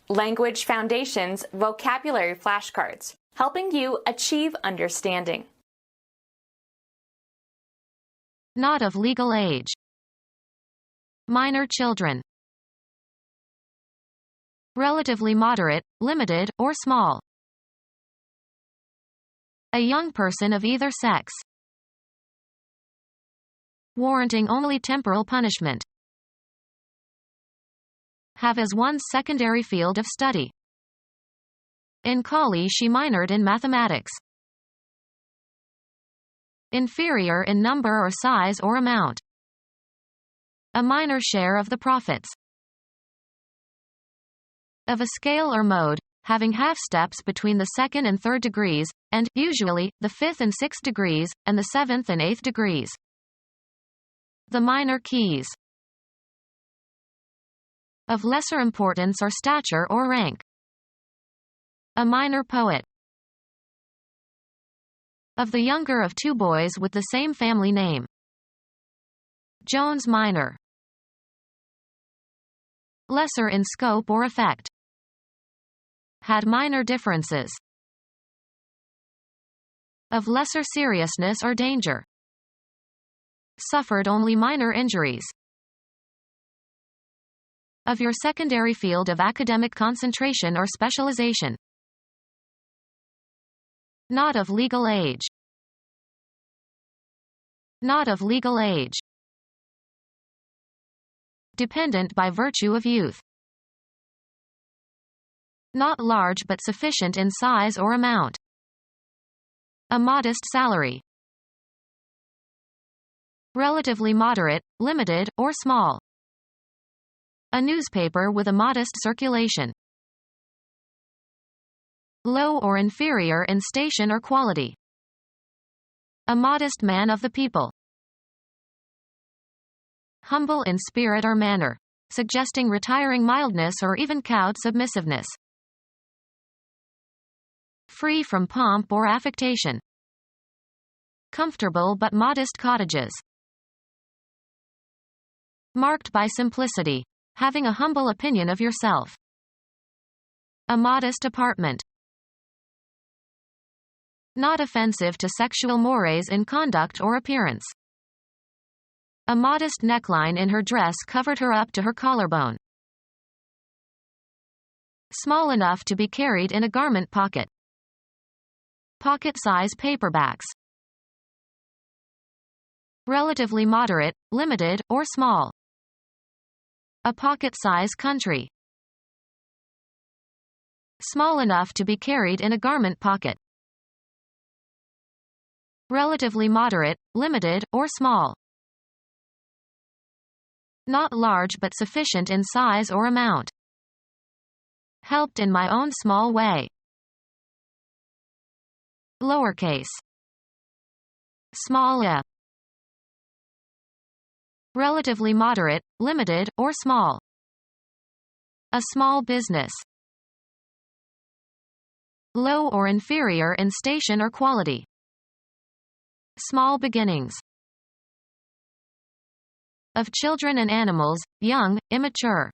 Language Foundations Vocabulary Flashcards, helping you achieve understanding. Not of legal age. Minor children. Relatively moderate, limited, or small. A young person of either sex. Warranting only temporal punishment. Have as one's secondary field of study. In college she minored in mathematics. Inferior in number or size or amount. A minor share of the profits. Of a scale or mode, having half steps between the second and third degrees, and, usually, the fifth and sixth degrees, and the seventh and eighth degrees. The minor keys. Of lesser importance or stature or rank. A minor poet. Of the younger of two boys with the same family name. Jones minor. Lesser in scope or effect. Had minor differences. Of lesser seriousness or danger. Suffered only minor injuries. Of your secondary field of academic concentration or specialization. Not of legal age. Not of legal age. Dependent by virtue of youth. Not large but sufficient in size or amount. A modest salary. Relatively moderate, limited, or small. A newspaper with a modest circulation. Low or inferior in station or quality. A modest man of the people. Humble in spirit or manner, suggesting retiring mildness or even cowed submissiveness. Free from pomp or affectation. Comfortable but modest cottages. Marked by simplicity, having a humble opinion of yourself. A modest apartment. Not offensive to sexual mores in conduct or appearance. A modest neckline in her dress covered her up to her collarbone. Small enough to be carried in a garment pocket. Pocket-size paperbacks. Relatively moderate, limited, or small. A pocket-size country. Small enough to be carried in a garment pocket. Relatively moderate, limited, or small. Not large but sufficient in size or amount. Helped in my own small way. Lowercase. Small a. Relatively moderate, limited, or small. A small business. Low or inferior in station or quality. Small beginnings. Of children and animals, young, immature.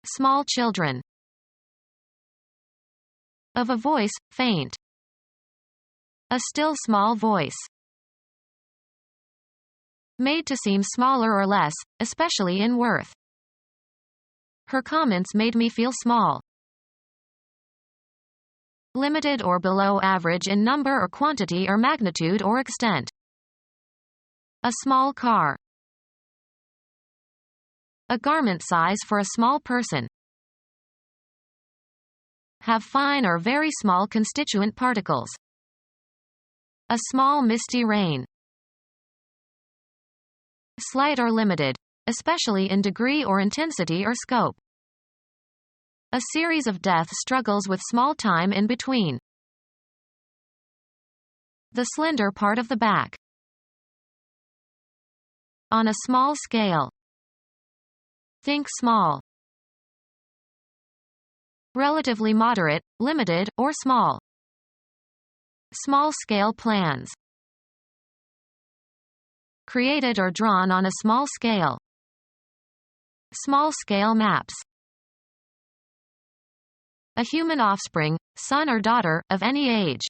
Small children. Of a voice, faint. A still small voice. Made to seem smaller or less, especially in worth. Her comments made me feel small. Limited or below average in number or quantity or magnitude or extent. A small car. A garment size for a small person. Have fine or very small constituent particles. A small misty rain. Slight or limited, especially in degree or intensity or scope. A series of death struggles with small time in between. The slender part of the back. On a small scale. Think small. Relatively moderate, limited, or small. Small-scale plans. Created or drawn on a small scale. Small-scale maps. A human offspring, son or daughter, of any age.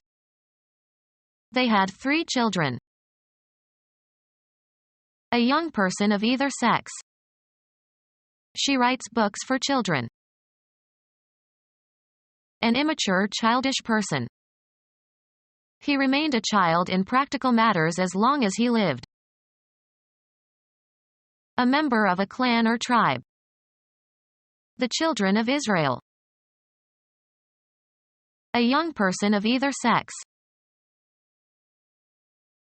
They had 3 children. A young person of either sex. She writes books for children. An immature, childish person. He remained a child in practical matters as long as he lived. A member of a clan or tribe. The children of Israel. A young person of either sex.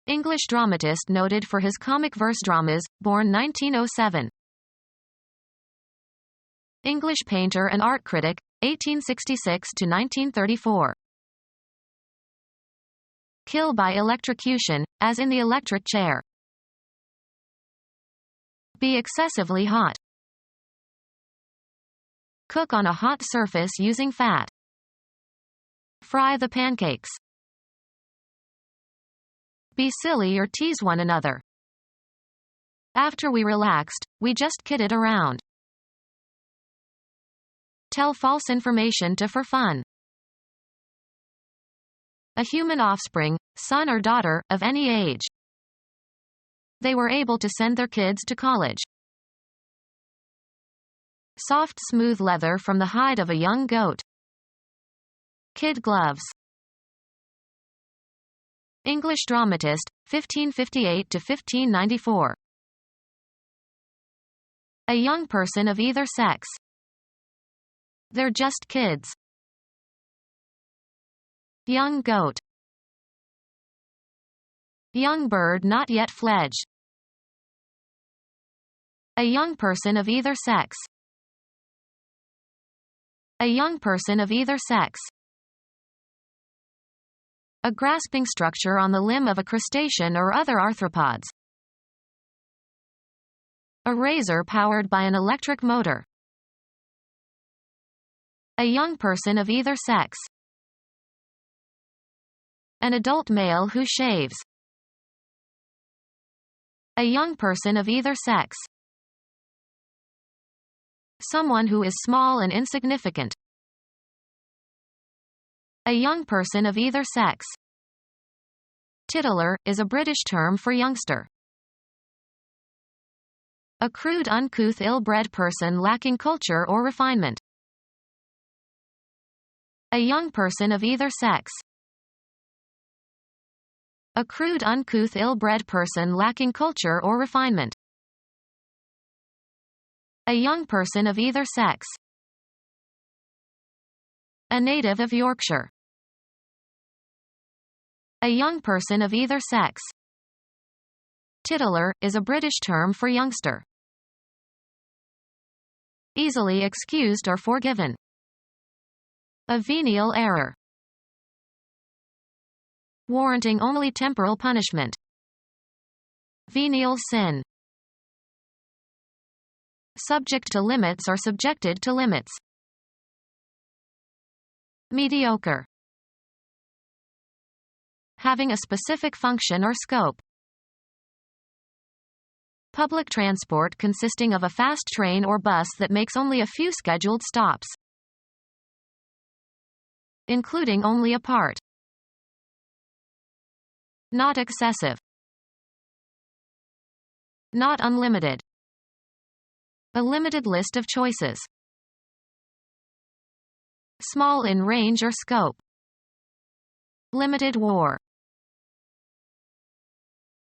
English dramatist noted for his comic verse dramas, born 1907. English painter and art critic, 1866 to 1934. Kill by electrocution, as in the electric chair. Be excessively hot. Cook on a hot surface using fat. Fry the pancakes. Be silly or tease one another. After we relaxed, we just kidded around. Tell false information to for fun. A human offspring, son or daughter, of any age. They were able to send their kids to college. Soft smooth leather from the hide of a young goat. Kid gloves. English dramatist, 1558 to 1594. A young person of either sex. They're just kids. Young goat. Young bird not yet fledged. A young person of either sex. A young person of either sex. A grasping structure on the limb of a crustacean or other arthropods. A razor powered by an electric motor. A young person of either sex. An adult male who shaves. A young person of either sex. Someone who is small and insignificant. A young person of either sex. Tiddler is a British term for youngster. A crude, uncouth, ill-bred person lacking culture or refinement. A young person of either sex. A crude, uncouth, ill-bred person lacking culture or refinement. A young person of either sex. A native of Yorkshire. A young person of either sex. Tiddler is a British term for youngster. Easily excused or forgiven. A venial error. Warranting only temporal punishment. Venial sin. Subject to limits or subjected to limits. Mediocre. Having a specific function or scope. Public transport consisting of a fast train or bus that makes only a few scheduled stops. Including only a part. Not excessive. Not unlimited. A limited list of choices. Small in range or scope. Limited war.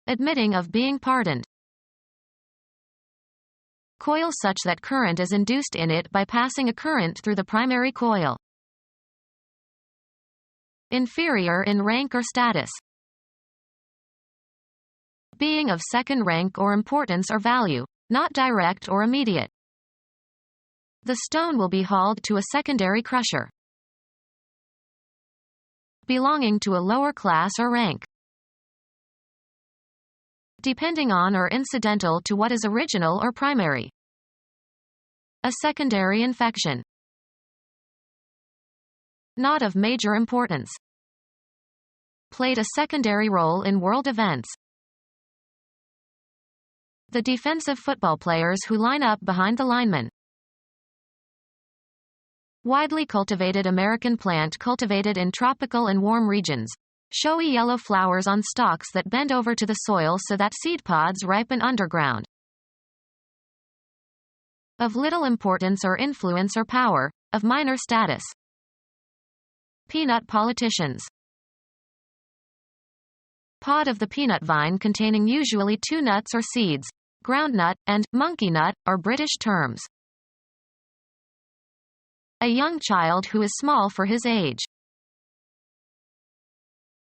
Admitting of being pardoned. Coil such that current is induced in it by passing a current through the primary coil. Inferior in rank or status. Being of second rank or importance or value, not direct or immediate. The stone will be hauled to a secondary crusher. Belonging to a lower class or rank. Depending on or incidental to what is original or primary. A secondary infection. Not of major importance. Played a secondary role in world events. The defensive football players who line up behind the lineman. Widely cultivated American plant cultivated in tropical and warm regions. Showy yellow flowers on stalks that bend over to the soil so that seed pods ripen underground. Of little importance or influence or power, of minor status. Peanut politicians. Pod of the peanut vine containing usually 2 nuts or seeds, groundnut, and monkey nut, are British terms. A young child who is small for his age.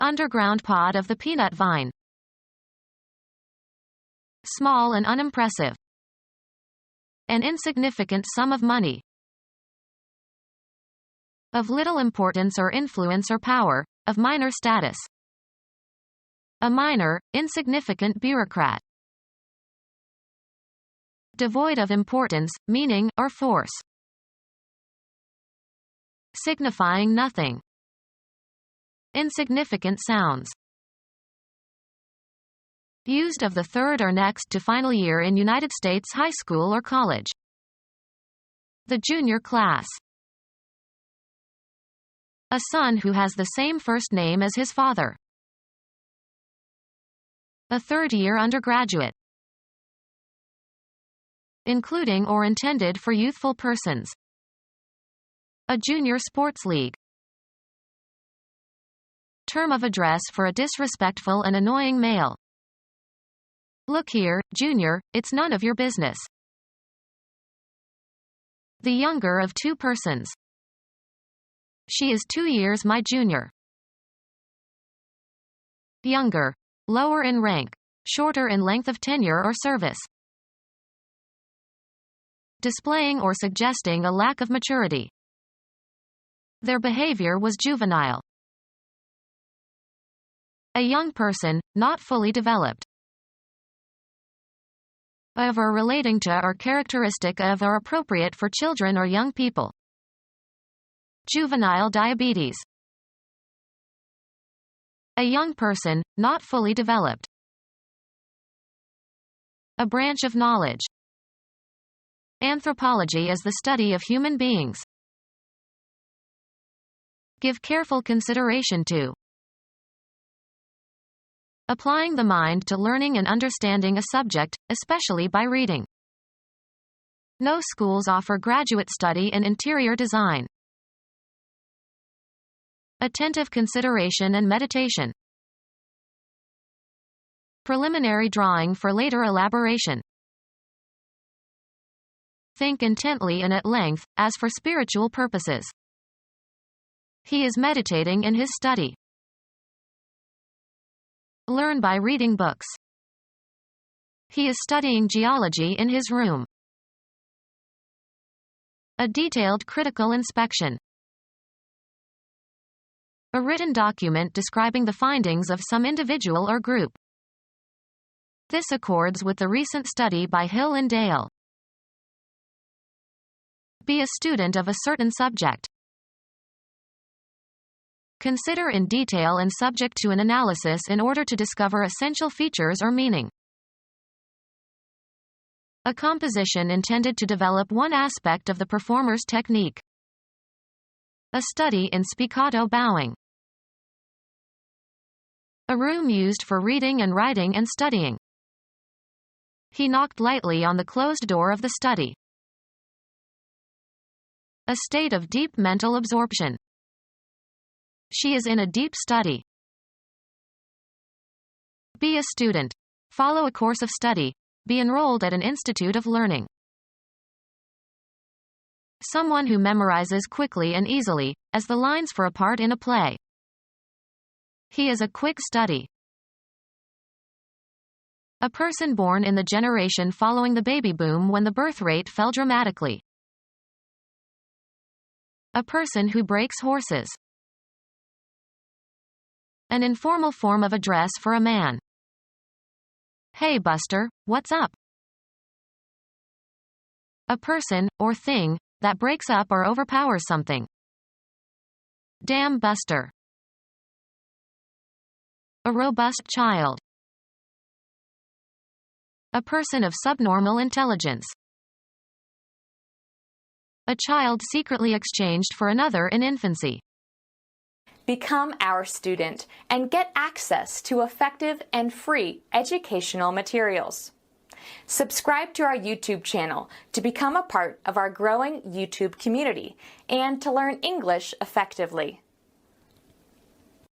Underground pod of the peanut vine. Small and unimpressive. An insignificant sum of money. Of little importance or influence or power, of minor status. A minor, insignificant bureaucrat. Devoid of importance, meaning, or force. Signifying nothing. Insignificant sounds. Used of the third or next to final year in United States high school or college. The junior class. A son who has the same first name as his father. A third-year undergraduate. Including or intended for youthful persons. A junior sports league. Term of address for a disrespectful and annoying male. Look here, junior, it's none of your business. The younger of 2 persons. She is 2 years my junior. Younger. Lower in rank. Shorter in length of tenure or service. Displaying or suggesting a lack of maturity. Their behavior was juvenile. A young person, not fully developed. Of or relating to or characteristic of or appropriate for children or young people. Juvenile diabetes. A young person, not fully developed. A branch of knowledge. Anthropology is the study of human beings. Give careful consideration to. Applying the mind to learning and understanding a subject, especially by reading. No schools offer graduate study in interior design. Attentive consideration and meditation. Preliminary drawing for later elaboration. Think intently and at length, as for spiritual purposes. He is meditating in his study. Learn by reading books. He is studying geology in his room. A detailed critical inspection. A written document describing the findings of some individual or group. This accords with the recent study by Hill and Dale. Be a student of a certain subject. Consider in detail and subject to an analysis in order to discover essential features or meaning. A composition intended to develop one aspect of the performer's technique. A study in spiccato bowing. A room used for reading and writing and studying. He knocked lightly on the closed door of the study. A state of deep mental absorption. She is in a deep study. Be a student. Follow a course of study. Be enrolled at an institute of learning. Someone who memorizes quickly and easily, as the lines for a part in a play. He is a quick study. A person born in the generation following the baby boom when the birth rate fell dramatically. A person who breaks horses. An informal form of address for a man. Hey Buster, what's up? A person, or thing, that breaks up or overpowers something. Damn Buster. A robust child. A person of subnormal intelligence. a child secretly exchanged for another in infancy. Become our student and get access to effective and free educational materials. Subscribe to our YouTube channel to become a part of our growing YouTube community and to learn English effectively.